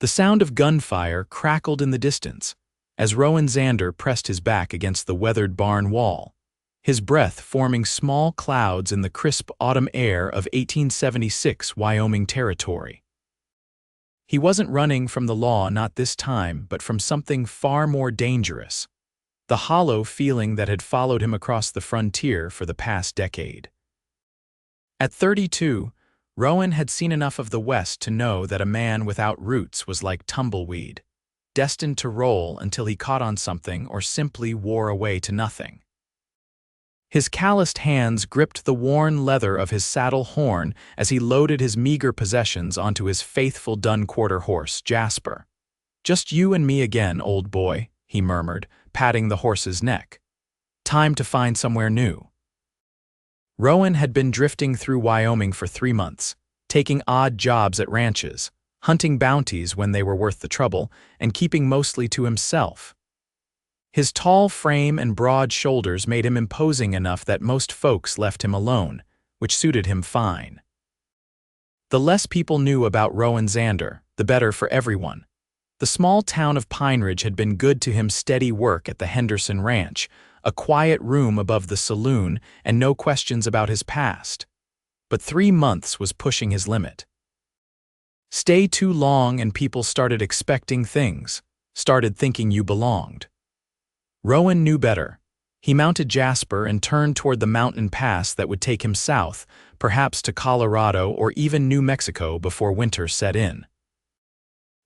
The sound of gunfire crackled in the distance as Rowan Xander pressed his back against the weathered barn wall, his breath forming small clouds in the crisp autumn air of 1876 Wyoming Territory. He wasn't running from the law, not this time, but from something far more dangerous, the hollow feeling that had followed him across the frontier for the past decade. At 32, Rowan had seen enough of the West to know that a man without roots was like tumbleweed, destined to roll until he caught on something or simply wore away to nothing. His calloused hands gripped the worn leather of his saddle horn as he loaded his meager possessions onto his faithful dun-quarter horse, Jasper. "Just you and me again, old boy," he murmured, patting the horse's neck. "Time to find somewhere new." Rowan had been drifting through Wyoming for 3 months, taking odd jobs at ranches, hunting bounties when they were worth the trouble, and keeping mostly to himself. His tall frame and broad shoulders made him imposing enough that most folks left him alone, which suited him fine. The less people knew about Rowan Xander, the better for everyone. The small town of Pine Ridge had been good to him: steady work at the Henderson Ranch, a quiet room above the saloon, and no questions about his past. But 3 months was pushing his limit. Stay too long and people started expecting things, started thinking you belonged. Rowan knew better. He mounted Jasper and turned toward the mountain pass that would take him south, perhaps to Colorado or even New Mexico before winter set in.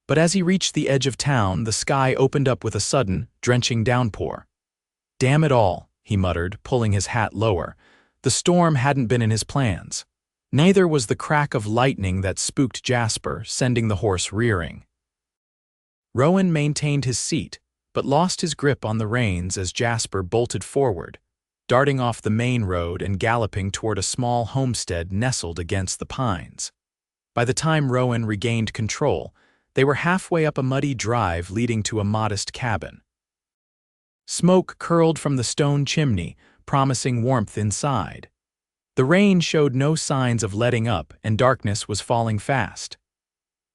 But as he reached the edge of town, the sky opened up with a sudden, drenching downpour. "Damn it all," he muttered, pulling his hat lower. The storm hadn't been in his plans. Neither was the crack of lightning that spooked Jasper, sending the horse rearing. Rowan maintained his seat, but lost his grip on the reins as Jasper bolted forward, darting off the main road and galloping toward a small homestead nestled against the pines. By the time Rowan regained control, they were halfway up a muddy drive leading to a modest cabin. Smoke curled from the stone chimney, promising warmth inside. The rain showed no signs of letting up, and darkness was falling fast.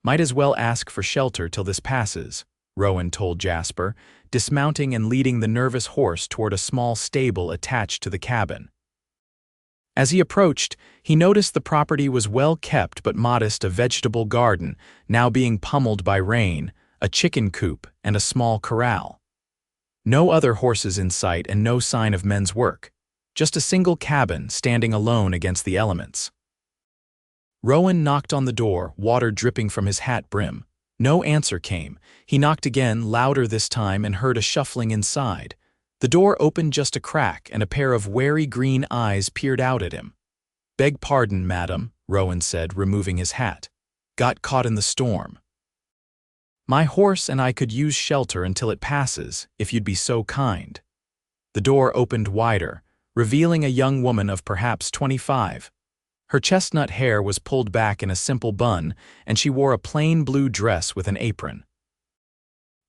"Might as well ask for shelter till this passes," Rowan told Jasper, dismounting and leading the nervous horse toward a small stable attached to the cabin. As he approached, he noticed the property was well kept but modest: a vegetable garden, now being pummeled by rain, a chicken coop, and a small corral. No other horses in sight and no sign of men's work. Just a single cabin standing alone against the elements. Rowan knocked on the door, water dripping from his hat brim. No answer came. He knocked again, louder this time, and heard a shuffling inside. The door opened just a crack, and a pair of wary green eyes peered out at him. "Beg pardon, madam," Rowan said, removing his hat. "Got caught in the storm. My horse and I could use shelter until it passes, if you'd be so kind." The door opened wider, revealing a young woman of perhaps 25. Her chestnut hair was pulled back in a simple bun, and she wore a plain blue dress with an apron.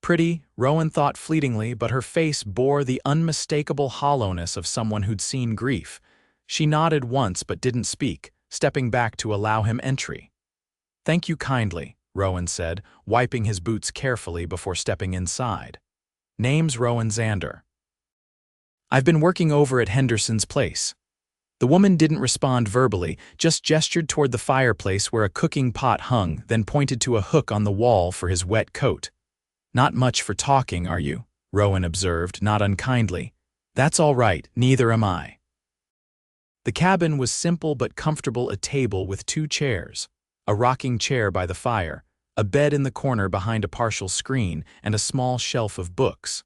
Pretty, Rowan thought fleetingly, but her face bore the unmistakable hollowness of someone who'd seen grief. She nodded once but didn't speak, stepping back to allow him entry. "Thank you kindly," Rowan said, wiping his boots carefully before stepping inside. "Name's Rowan Xander. I've been working over at Henderson's place." The woman didn't respond verbally, just gestured toward the fireplace where a cooking pot hung, then pointed to a hook on the wall for his wet coat. "Not much for talking, are you?" Rowan observed, not unkindly. "That's all right, neither am I." The cabin was simple but comfortable: a table with 2 chairs, a rocking chair by the fire, a bed in the corner behind a partial screen, and a small shelf of books.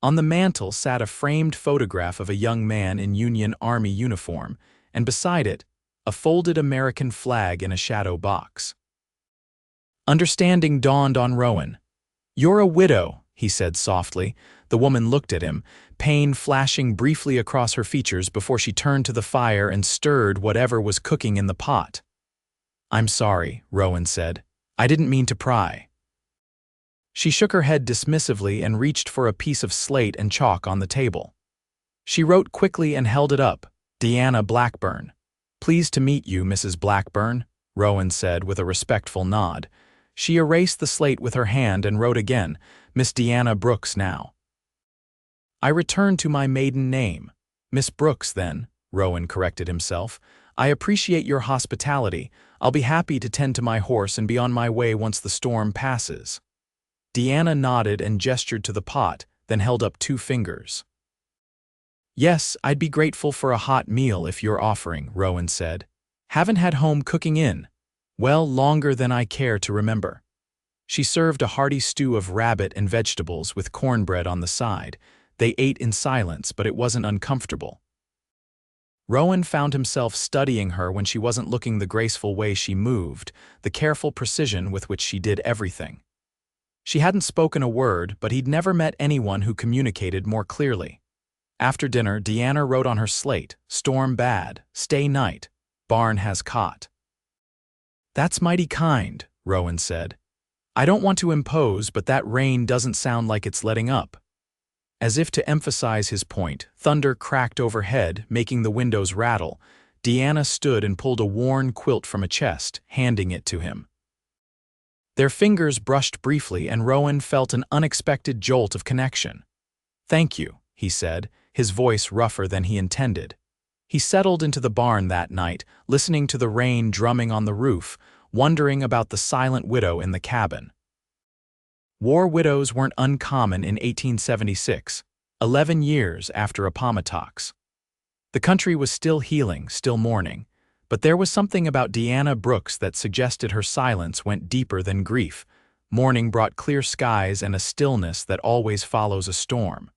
On the mantel sat a framed photograph of a young man in Union Army uniform, and beside it, a folded American flag in a shadow box. Understanding dawned on Rowan. "You're a widow," he said softly. The woman looked at him, pain flashing briefly across her features before she turned to the fire and stirred whatever was cooking in the pot. "I'm sorry," Rowan said. "I didn't mean to pry." She shook her head dismissively and reached for a piece of slate and chalk on the table. She wrote quickly and held it up. "Deanna Blackburn." "Pleased to meet you, Mrs. Blackburn," Rowan said with a respectful nod. She erased the slate with her hand and wrote again, "Miss Deanna Brooks now." "I return to my maiden name. Miss Brooks, then," Rowan corrected himself. "I appreciate your hospitality. I'll be happy to tend to my horse and be on my way once the storm passes." Deanna nodded and gestured to the pot, then held up 2 fingers. "Yes, I'd be grateful for a hot meal if you're offering," Rowan said. "Haven't had home cooking in, well, longer than I care to remember." She served a hearty stew of rabbit and vegetables with cornbread on the side. They ate in silence, but it wasn't uncomfortable. Rowan found himself studying her when she wasn't looking, the graceful way she moved, the careful precision with which she did everything. She hadn't spoken a word, but he'd never met anyone who communicated more clearly. After dinner, Deanna wrote on her slate, "Storm bad, stay night, barn has caught." "That's mighty kind," Rowan said. "I don't want to impose, but that rain doesn't sound like it's letting up." As if to emphasize his point, thunder cracked overhead, making the windows rattle. Deanna stood and pulled a worn quilt from a chest, handing it to him. Their fingers brushed briefly, and Rowan felt an unexpected jolt of connection. "Thank you," he said, his voice rougher than he intended. He settled into the barn that night, listening to the rain drumming on the roof, wondering about the silent widow in the cabin. War widows weren't uncommon in 1876, 11 years after Appomattox. The country was still healing, still mourning, but there was something about Deanna Brooks that suggested her silence went deeper than grief. Morning brought clear skies and a stillness that always follows a storm.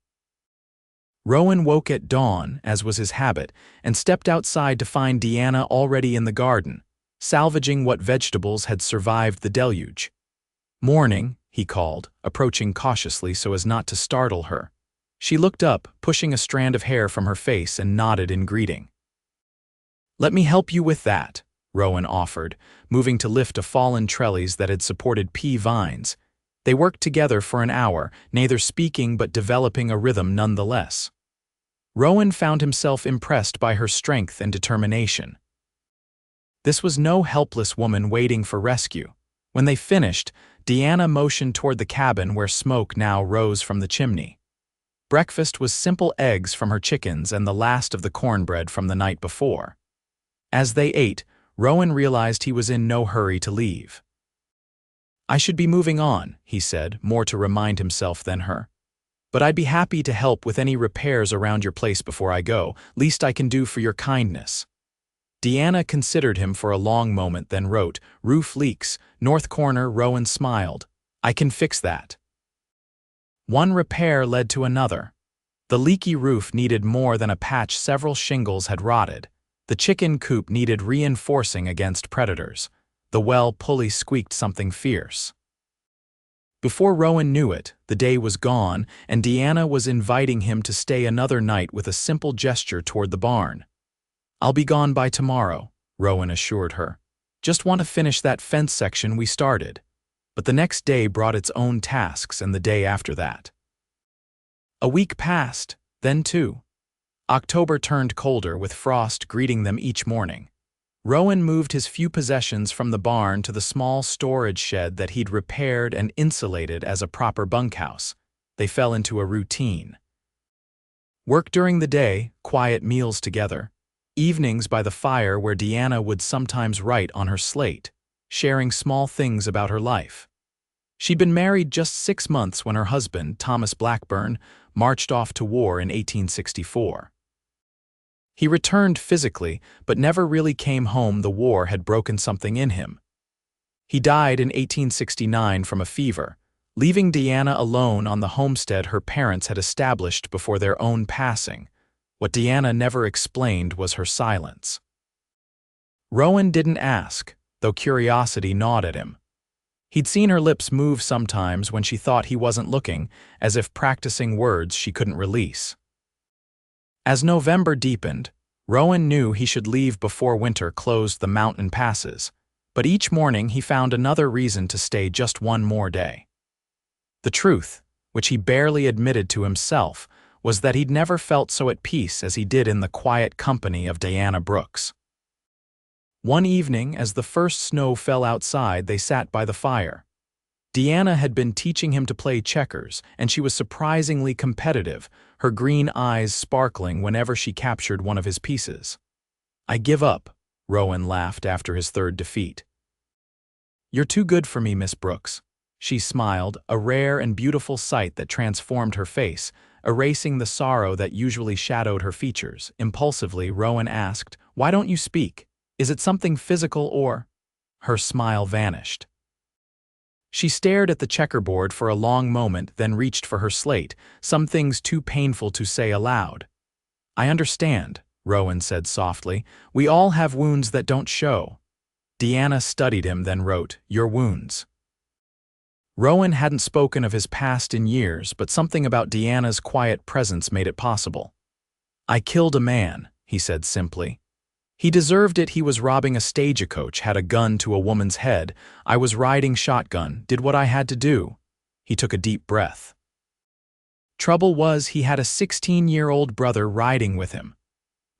Rowan woke at dawn, as was his habit, and stepped outside to find Deanna already in the garden, salvaging what vegetables had survived the deluge. "Morning," he called, approaching cautiously so as not to startle her. She looked up, pushing a strand of hair from her face, and nodded in greeting. "Let me help you with that," Rowan offered, moving to lift a fallen trellis that had supported pea vines. They worked together for an hour, neither speaking but developing a rhythm nonetheless. Rowan found himself impressed by her strength and determination. This was no helpless woman waiting for rescue. When they finished, Deanna motioned toward the cabin where smoke now rose from the chimney. Breakfast was simple eggs from her chickens and the last of the cornbread from the night before. As they ate, Rowan realized he was in no hurry to leave. "I should be moving on," he said, more to remind himself than her. "But I'd be happy to help with any repairs around your place before I go, least I can do for your kindness." Deanna considered him for a long moment, then wrote, "Roof leaks, north corner." Rowan smiled. "I can fix that." One repair led to another. The leaky roof needed more than a patch. Several shingles had rotted. The chicken coop needed reinforcing against predators. The well pulley squeaked something fierce. Before Rowan knew it, the day was gone, and Deanna was inviting him to stay another night with a simple gesture toward the barn. "I'll be gone by tomorrow," Rowan assured her. "Just want to finish that fence section we started." But the next day brought its own tasks, and the day after that. A week passed, then 2. October turned colder, with frost greeting them each morning. Rowan moved his few possessions from the barn to the small storage shed that he'd repaired and insulated as a proper bunkhouse. They fell into a routine. Work during the day, quiet meals together. Evenings by the fire where Deanna would sometimes write on her slate, sharing small things about her life. She'd been married just 6 months when her husband, Thomas Blackburn, marched off to war in 1864. He returned physically, but never really came home. The war had broken something in him. He died in 1869 from a fever, leaving Deanna alone on the homestead her parents had established before their own passing. What Deanna never explained was her silence. Rowan didn't ask, though curiosity gnawed at him. He'd seen her lips move sometimes when she thought he wasn't looking, as if practicing words she couldn't release. As November deepened, Rowan knew he should leave before winter closed the mountain passes, but each morning he found another reason to stay just one more day. The truth, which he barely admitted to himself, was that he'd never felt so at peace as he did in the quiet company of Deanna Brooks. One evening, as the first snow fell outside, they sat by the fire. Deanna had been teaching him to play checkers, and she was surprisingly competitive, her green eyes sparkling whenever she captured one of his pieces. "I give up," Rowan laughed after his third defeat. "You're too good for me, Miss Brooks." She smiled, a rare and beautiful sight that transformed her face, erasing the sorrow that usually shadowed her features. Impulsively, Rowan asked, "Why don't you speak? Is it something physical or—" Her smile vanished. She stared at the checkerboard for a long moment, then reached for her slate, some things too painful to say aloud. "I understand," Rowan said softly. "We all have wounds that don't show." Deanna studied him, then wrote, "Your wounds." Rowan hadn't spoken of his past in years, but something about Deanna's quiet presence made it possible. "I killed a man," he said simply. "He deserved it. He was robbing a stagecoach, had a gun to a woman's head. I was riding shotgun, did what I had to do." He took a deep breath. Trouble was, he had a 16-year-old brother riding with him.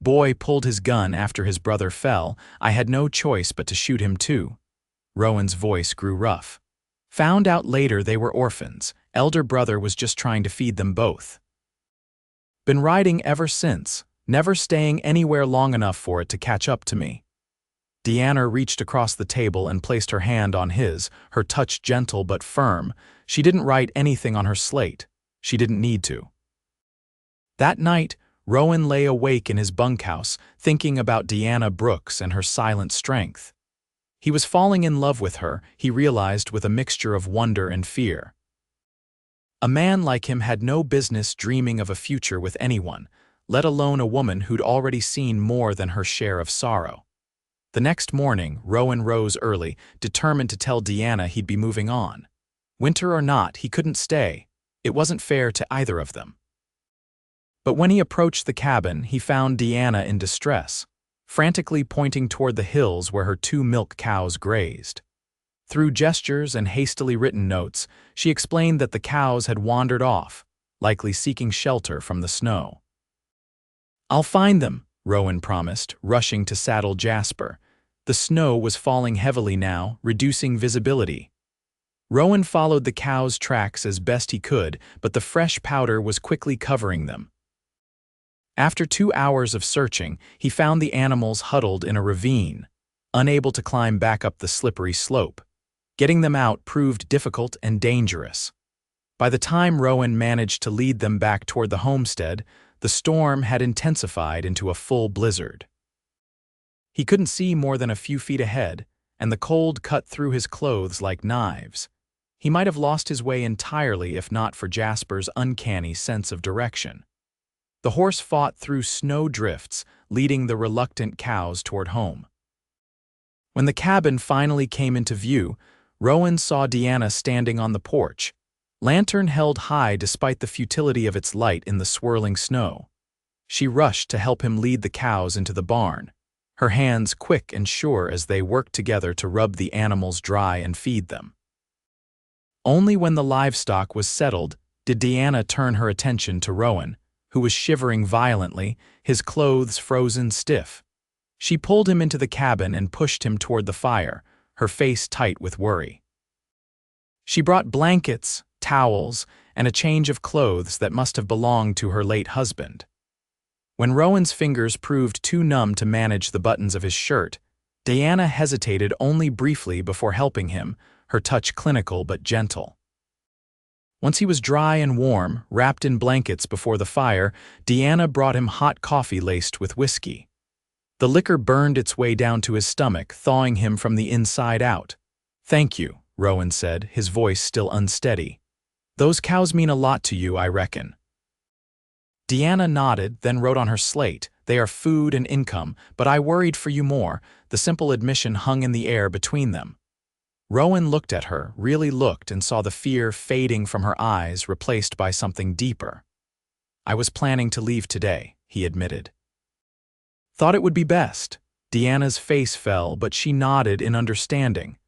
Boy pulled his gun after his brother fell. I had no choice but to shoot him too. Rowan's voice grew rough. Found out later they were orphans. Elder brother was just trying to feed them both. Been riding ever since, never staying anywhere long enough for it to catch up to me. Deanna reached across the table and placed her hand on his, her touch gentle but firm. She didn't write anything on her slate. She didn't need to. That night, Rowan lay awake in his bunkhouse, thinking about Deanna Brooks and her silent strength. He was falling in love with her, he realized, with a mixture of wonder and fear. A man like him had no business dreaming of a future with anyone, let alone a woman who'd already seen more than her share of sorrow. The next morning, Rowan rose early, determined to tell Deanna he'd be moving on. Winter or not, he couldn't stay. It wasn't fair to either of them. But when he approached the cabin, he found Deanna in distress, frantically pointing toward the hills where her 2 milk cows grazed. Through gestures and hastily written notes, she explained that the cows had wandered off, likely seeking shelter from the snow. "I'll find them," Rowan promised, rushing to saddle Jasper. The snow was falling heavily now, reducing visibility. Rowan followed the cows' tracks as best he could, but the fresh powder was quickly covering them. After 2 hours of searching, he found the animals huddled in a ravine, unable to climb back up the slippery slope. Getting them out proved difficult and dangerous. By the time Rowan managed to lead them back toward the homestead, the storm had intensified into a full blizzard. He couldn't see more than a few feet ahead, and the cold cut through his clothes like knives. He might have lost his way entirely if not for Jasper's uncanny sense of direction. The horse fought through snow drifts, leading the reluctant cows toward home. When the cabin finally came into view, Rowan saw Deanna standing on the porch, lantern held high despite the futility of its light in the swirling snow. She rushed to help him lead the cows into the barn, her hands quick and sure as they worked together to rub the animals dry and feed them. Only when the livestock was settled did Deanna turn her attention to Rowan, who was shivering violently, his clothes frozen stiff. She pulled him into the cabin and pushed him toward the fire, her face tight with worry. She brought blankets, towels, and a change of clothes that must have belonged to her late husband. When Rowan's fingers proved too numb to manage the buttons of his shirt, Deanna hesitated only briefly before helping him, her touch clinical but gentle. Once he was dry and warm, wrapped in blankets before the fire, Deanna brought him hot coffee laced with whiskey. The liquor burned its way down to his stomach, thawing him from the inside out. "Thank you," Rowan said, his voice still unsteady. "Those cows mean a lot to you, I reckon." Deanna nodded, then wrote on her slate, "They are food and income, but I worried for you more." The simple admission hung in the air between them. Rowan looked at her, really looked, and saw the fear fading from her eyes, replaced by something deeper. "I was planning to leave today," he admitted. "Thought it would be best." Deanna's face fell, but she nodded in understanding.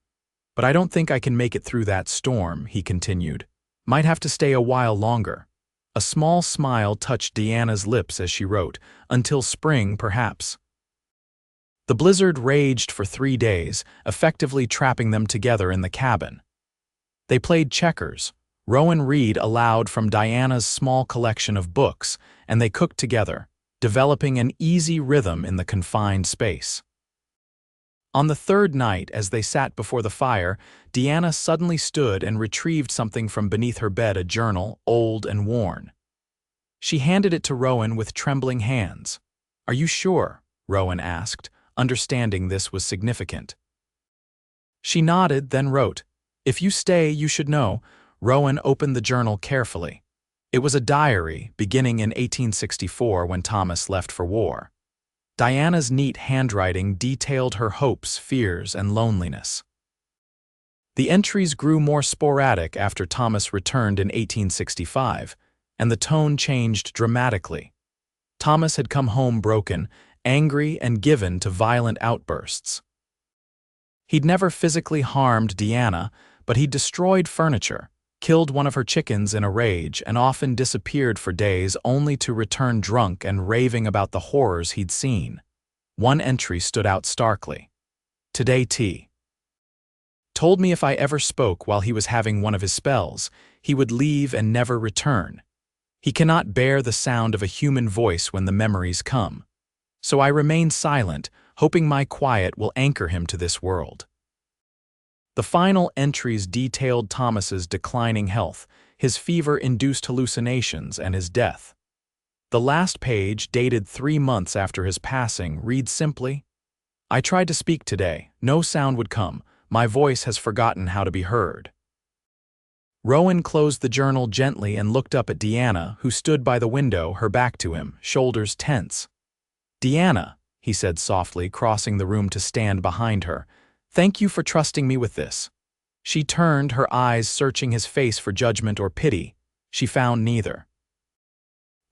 "But I don't think I can make it through that storm," he continued. "Might have to stay a while longer." A small smile touched Deanna's lips as she wrote, "Until spring, perhaps." The blizzard raged for 3 days, effectively trapping them together in the cabin. They played checkers. Rowan read aloud from Diana's small collection of books, and they cooked together, developing an easy rhythm in the confined space. On the third night, as they sat before the fire, Diana suddenly stood and retrieved something from beneath her bed, a journal, old and worn. She handed it to Rowan with trembling hands. "Are you sure?" Rowan asked, understanding this was significant. She nodded, then wrote, "If you stay, you should know." Rowan opened the journal carefully. It was a diary beginning in 1864 when Thomas left for war. Diana's neat handwriting detailed her hopes, fears, and loneliness. The entries grew more sporadic after Thomas returned in 1865, and the tone changed dramatically. Thomas had come home broken, angry, and given to violent outbursts. He'd never physically harmed Diana, but he'd destroyed furniture, killed one of her chickens in a rage, and often disappeared for days only to return drunk and raving about the horrors he'd seen. One entry stood out starkly. "Today T. told me if I ever spoke while he was having one of his spells, he would leave and never return. He cannot bear the sound of a human voice when the memories come. So I remain silent, hoping my quiet will anchor him to this world." The final entries detailed Thomas's declining health, his fever-induced hallucinations, and his death. The last page, dated 3 months after his passing, reads simply, "I tried to speak today. No sound would come. My voice has forgotten how to be heard." Rowan closed the journal gently and looked up at Diana, who stood by the window, her back to him, shoulders tense. "Diana," he said softly, crossing the room to stand behind her, "thank you for trusting me with this." She turned, her eyes searching his face for judgment or pity. She found neither.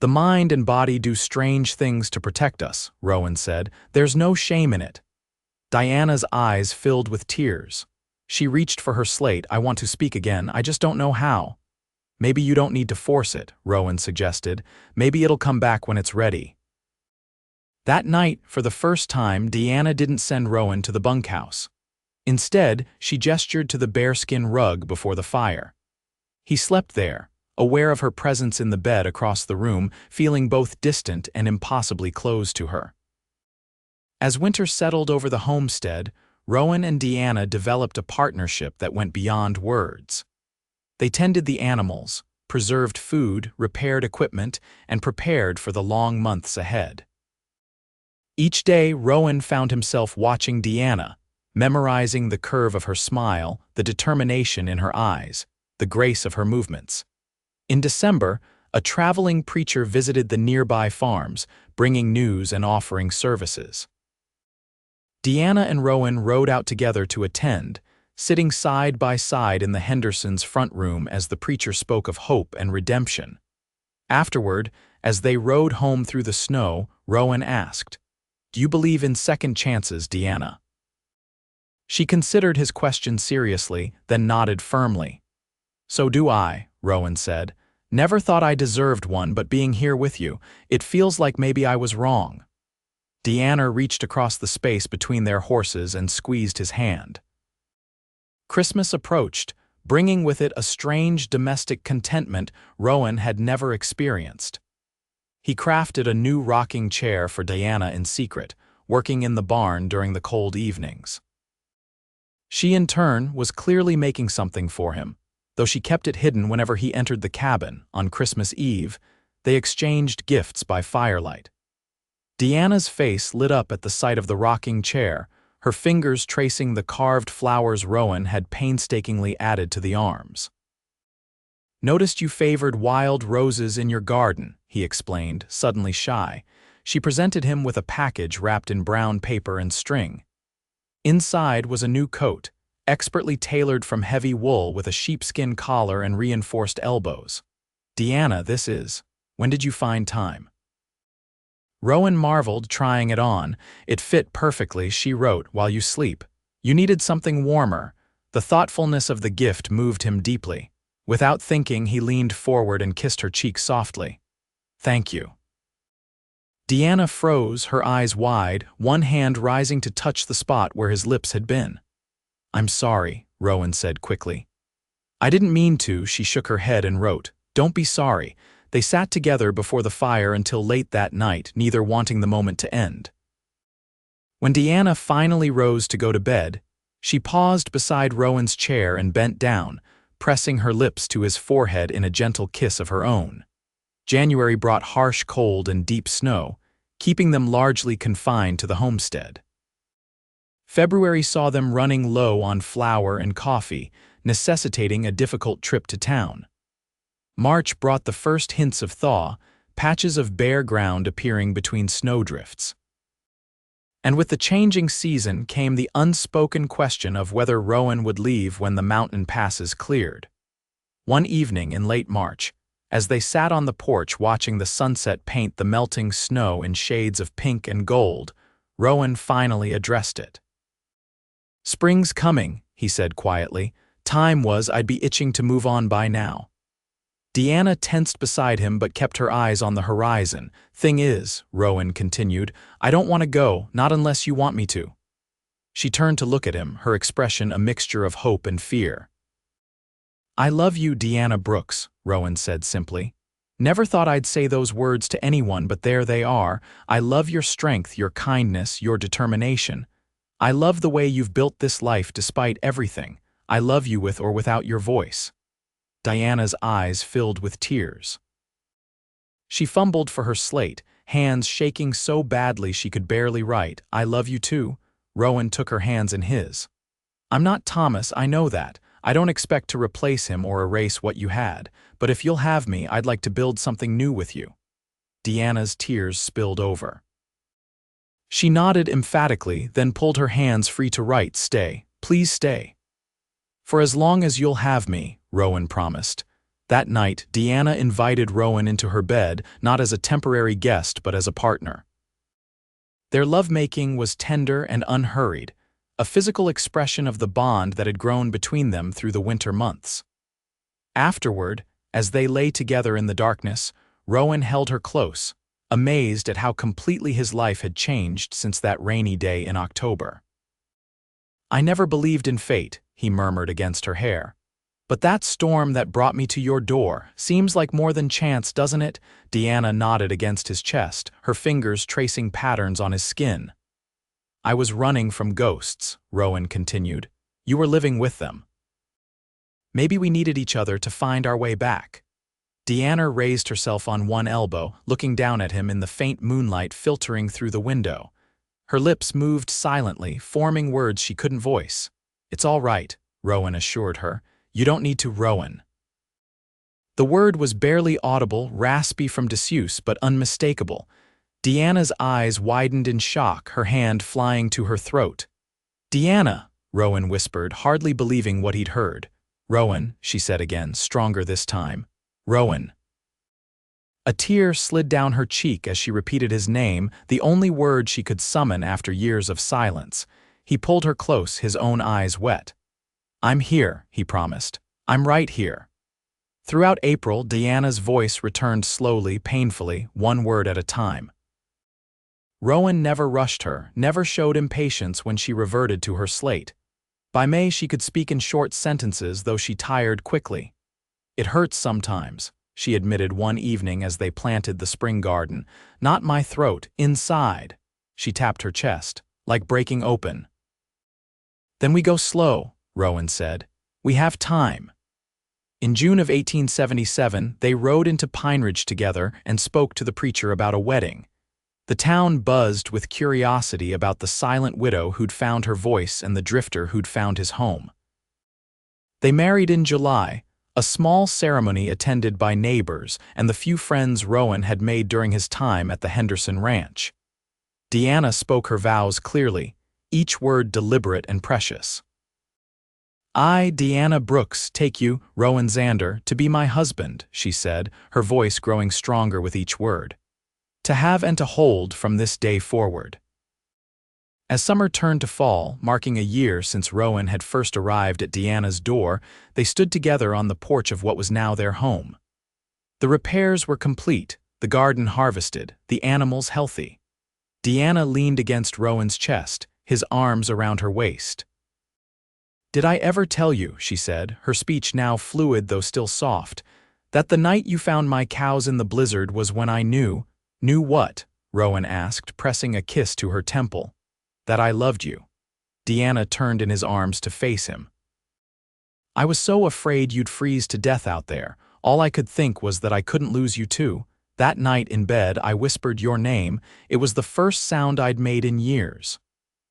"The mind and body do strange things to protect us," Rowan said. "There's no shame in it." Diana's eyes filled with tears. She reached for her slate. "I want to speak again. I just don't know how." "Maybe you don't need to force it," Rowan suggested. "Maybe it'll come back when it's ready." That night, for the first time, Diana didn't send Rowan to the bunkhouse. Instead, she gestured to the bearskin rug before the fire. He slept there, aware of her presence in the bed across the room, feeling both distant and impossibly close to her. As winter settled over the homestead, Rowan and Diana developed a partnership that went beyond words. They tended the animals, preserved food, repaired equipment, and prepared for the long months ahead. Each day, Rowan found himself watching Diana, memorizing the curve of her smile, the determination in her eyes, the grace of her movements. In December, a traveling preacher visited the nearby farms, bringing news and offering services. Diana and Rowan rode out together to attend, sitting side by side in the Hendersons' front room as the preacher spoke of hope and redemption. Afterward, as they rode home through the snow, Rowan asked, "Do you believe in second chances, Diana?" She considered his question seriously, then nodded firmly. "So do I," Rowan said. "Never thought I deserved one, but being here with you, it feels like maybe I was wrong." Diana reached across the space between their horses and squeezed his hand. Christmas approached, bringing with it a strange domestic contentment Rowan had never experienced. He crafted a new rocking chair for Diana in secret, working in the barn during the cold evenings. She, in turn, was clearly making something for him. Though she kept it hidden whenever he entered the cabin, on Christmas Eve, they exchanged gifts by firelight. Diana's face lit up at the sight of the rocking chair, her fingers tracing the carved flowers Rowan had painstakingly added to the arms. "Noticed you favored wild roses in your garden," he explained, suddenly shy. She presented him with a package wrapped in brown paper and string. Inside was a new coat, expertly tailored from heavy wool with a sheepskin collar and reinforced elbows. "Diana, this is. When did you find time?" Rowan marveled, trying it on. "It fit perfectly," she wrote, "while you sleep. You needed something warmer." The thoughtfulness of the gift moved him deeply. Without thinking, he leaned forward and kissed her cheek softly. "Thank you." Diana froze, her eyes wide, one hand rising to touch the spot where his lips had been. "I'm sorry," Rowan said quickly. I didn't mean to, she shook her head and wrote. Don't be sorry. They sat together before the fire until late that night, neither wanting the moment to end. When Deanna finally rose to go to bed, she paused beside Rowan's chair and bent down, pressing her lips to his forehead in a gentle kiss of her own. January brought harsh cold and deep snow, keeping them largely confined to the homestead. February saw them running low on flour and coffee, necessitating a difficult trip to town. March brought the first hints of thaw, patches of bare ground appearing between snowdrifts. And with the changing season came the unspoken question of whether Rowan would leave when the mountain passes cleared. One evening in late March, as they sat on the porch watching the sunset paint the melting snow in shades of pink and gold, Rowan finally addressed it. "Spring's coming," he said quietly. "Time was I'd be itching to move on by now." Deanna tensed beside him but kept her eyes on the horizon. "Thing is," Rowan continued, "I don't want to go, not unless you want me to." She turned to look at him, her expression a mixture of hope and fear. "I love you, Deanna Brooks," Rowan said simply. "Never thought I'd say those words to anyone, but there they are. I love your strength, your kindness, your determination. I love the way you've built this life despite everything. I love you with or without your voice." Diana's eyes filled with tears. She fumbled for her slate, hands shaking so badly she could barely write. "I love you too." Rowan took her hands in his. "I'm not Thomas, I know that. I don't expect to replace him or erase what you had, but if you'll have me, I'd like to build something new with you." Deanna's tears spilled over. She nodded emphatically, then pulled her hands free to write, "Stay, please stay." "For as long as you'll have me," Rowan promised. That night, Deanna invited Rowan into her bed, not as a temporary guest but as a partner. Their lovemaking was tender and unhurried, a physical expression of the bond that had grown between them through the winter months. Afterward, as they lay together in the darkness, Rowan held her close, amazed at how completely his life had changed since that rainy day in October. "I never believed in fate," he murmured against her hair. "But that storm that brought me to your door seems like more than chance, doesn't it?" Deanna nodded against his chest, her fingers tracing patterns on his skin. "I was running from ghosts," Rowan continued. "You were living with them. Maybe we needed each other to find our way back." Deanna raised herself on one elbow, looking down at him in the faint moonlight filtering through the window. Her lips moved silently, forming words she couldn't voice. "It's all right," Rowan assured her. "You don't need to, Rowan." The word was barely audible, raspy from disuse, but unmistakable. Deanna's eyes widened in shock, her hand flying to her throat. "Deanna," Rowan whispered, hardly believing what he'd heard. "Rowan," she said again, stronger this time. "Rowan." A tear slid down her cheek as she repeated his name, the only word she could summon after years of silence. He pulled her close, his own eyes wet. "I'm here," he promised. "I'm right here." Throughout April, Deanna's voice returned slowly, painfully, one word at a time. Rowan never rushed her, never showed impatience when she reverted to her slate. By May she could speak in short sentences, though she tired quickly. "It hurts sometimes," she admitted one evening as they planted the spring garden. "Not my throat, inside." She tapped her chest, "like breaking open." "Then we go slow," Rowan said. "We have time." In June of 1877, they rode into Pine Ridge together and spoke to the preacher about a wedding. The town buzzed with curiosity about the silent widow who'd found her voice and the drifter who'd found his home. They married in July, a small ceremony attended by neighbors and the few friends Rowan had made during his time at the Henderson Ranch. Deanna spoke her vows clearly, each word deliberate and precious. "I, Deanna Brooks, take you, Rowan Xander, to be my husband," she said, her voice growing stronger with each word. "To have and to hold from this day forward." As summer turned to fall, marking a year since Rowan had first arrived at Deanna's door, they stood together on the porch of what was now their home. The repairs were complete, the garden harvested, the animals healthy. Deanna leaned against Rowan's chest, his arms around her waist. "Did I ever tell you," she said, her speech now fluid though still soft, "that the night you found my cows in the blizzard was when I knew—" "Knew what?" Rowan asked, pressing a kiss to her temple. "That I loved you." Deanna turned in his arms to face him. "I was so afraid you'd freeze to death out there. All I could think was that I couldn't lose you too. That night in bed I whispered your name. It was the first sound I'd made in years."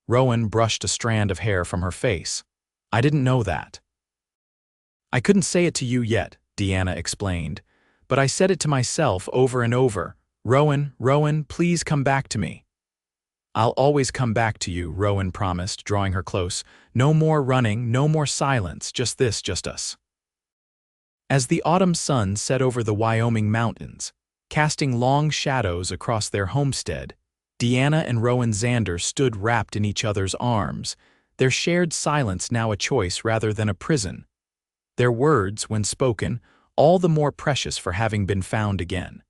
Rowan brushed a strand of hair from her face. "I didn't know that." "I couldn't say it to you yet," Deanna explained, "but I said it to myself over and over. Rowan, Rowan, please come back to me." "I'll always come back to you," Rowan promised, drawing her close. "No more running, no more silence, just us." As the autumn sun set over the Wyoming mountains, casting long shadows across their homestead, Deanna and Rowan Xander stood wrapped in each other's arms, their shared silence now a choice rather than a prison. Their words, when spoken, all the more precious for having been found again.